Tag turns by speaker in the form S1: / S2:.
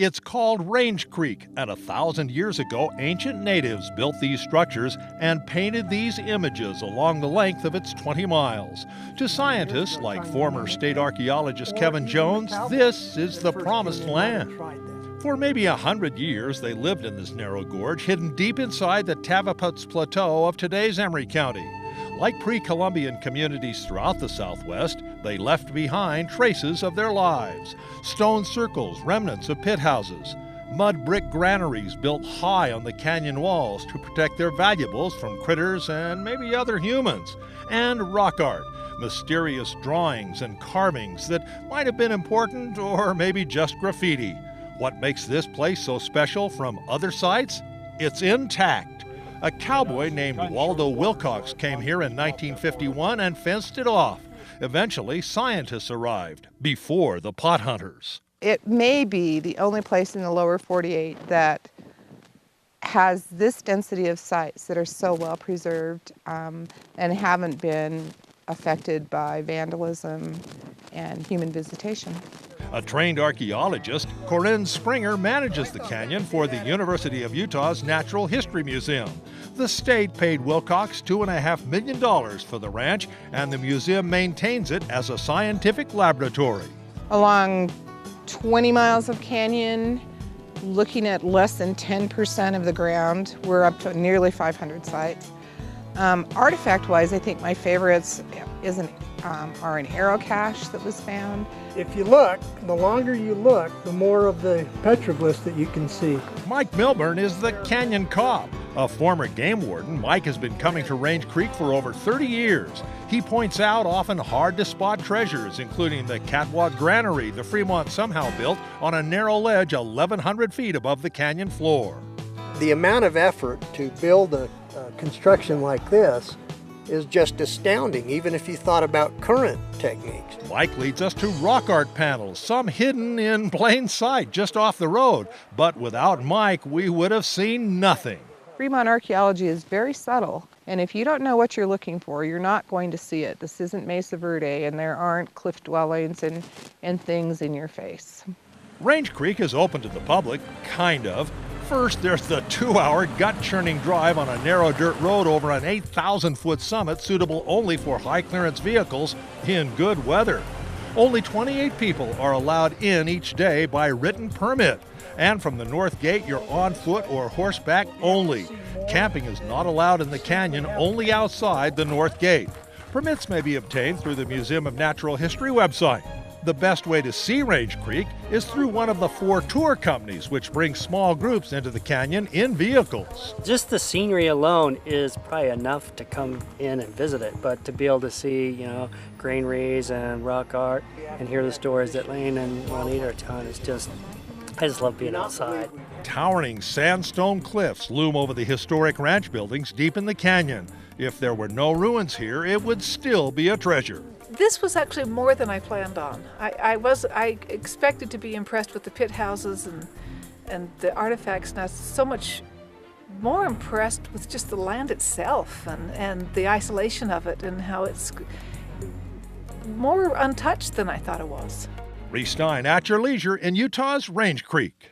S1: It's called Range Creek, and 1,000 years ago, ancient natives built these structures and painted these images along the length of its 20 miles. To scientists like former state archaeologist Kevin Jones, this is the promised land. For maybe 100 years, they lived in this narrow gorge hidden deep inside the Tavaputs Plateau of today's Emery County. Like pre-Columbian communities throughout the Southwest, they left behind traces of their lives. Stone circles, remnants of pit houses, mud brick granaries built high on the canyon walls to protect their valuables from critters and maybe other humans, and rock art, mysterious drawings and carvings that might have been important or maybe just graffiti. What makes this place so special from other sites? It's intact. A cowboy named Waldo Wilcox came here in 1951 and fenced it off. Eventually, scientists arrived before the pot hunters.
S2: It may be the only place in the lower 48 that has this density of sites that are so well preserved and haven't been affected by vandalism and human visitation.
S1: A trained archaeologist, Corinne Springer manages the canyon for the University of Utah's Natural History Museum. The state paid Wilcox $2.5 million for the ranch, and the museum maintains it as a scientific laboratory.
S2: Along 20 miles of canyon, looking at less than 10% of the ground, we're up to nearly 500 sites. Artifact-wise, I think my favorites are an arrow cache that was found.
S3: If you look, the longer you look, the more of the petroglyphs that you can see.
S1: Mike Milburn is the canyon cop. A former game warden, Mike has been coming to Range Creek for over 30 years. He points out often hard-to-spot treasures, including the catwalk granary the Fremont somehow built on a narrow ledge 1,100 feet above the canyon floor.
S3: The amount of effort to build a construction like this is just astounding, even if you thought about current techniques.
S1: Mike leads us to rock art panels, some hidden in plain sight just off the road. But without Mike, we would have seen nothing.
S2: Fremont archaeology is very subtle, and if you don't know what you're looking for, you're not going to see it. This isn't Mesa Verde, and there aren't cliff dwellings and things in your face.
S1: Range Creek is open to the public, kind of. First, there's the 2-hour gut-churning drive on a narrow dirt road over an 8,000-foot summit suitable only for high-clearance vehicles in good weather. Only 28 people are allowed in each day by written permit. And from the north gate, you're on foot or horseback only. Camping is not allowed in the canyon, only outside the north gate. Permits may be obtained through the Museum of Natural History website. The best way to see Range Creek is through one of the 4 tour companies, which bring small groups into the canyon in vehicles.
S4: Just the scenery alone is probably enough to come in and visit it, but to be able to see, granaries and rock art and hear the stories that Lane and Juanita are telling, I just love being outside.
S1: Towering sandstone cliffs loom over the historic ranch buildings deep in the canyon. If there were no ruins here, it would still be a treasure.
S5: This was actually more than I planned on. I expected to be impressed with the pit houses and the artifacts, and I was so much more impressed with just the land itself and the isolation of it and how it's more untouched than I thought it was.
S1: Reese Stein at your leisure in Utah's Range Creek.